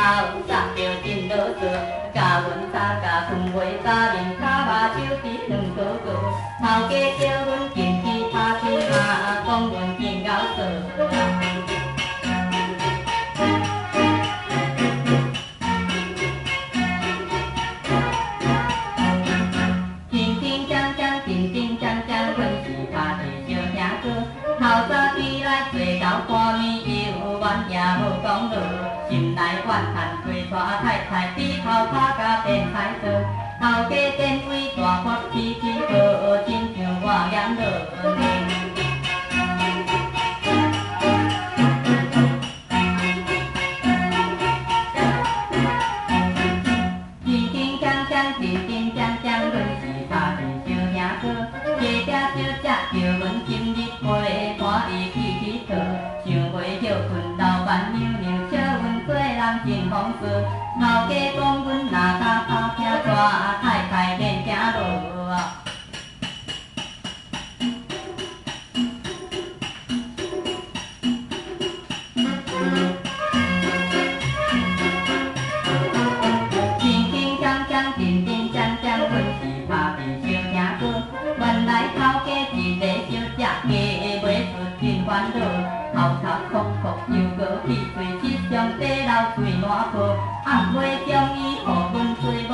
杀着真啰嗦，甲阮吵甲困袂早面，脚目手指两高高，头家叫阮进去拍去嘛，讲阮真咬索。透早起来做豆干面，又怨也无讲落，心内怨叹吹带太太，低头拍甲变歹做，头家电位大发脾气好，亲像我眼落。轻轻锵锵，轻轻锵锵，阮是拍片小兄哥，家家小姐叫阮今日陪看伊去佚佗，想袂歇困老板娘娘笑阮做人真风骚，头家讲阮若敢拍拼带太太免行路。轻轻锵锵，真真锵锵，阮是拍片小兄哥，原来头家一个小姐，家袂出真烦恼，头头哭哭又过气嘴，膝上底流嘴烂泡，暗暝将伊予阮做某，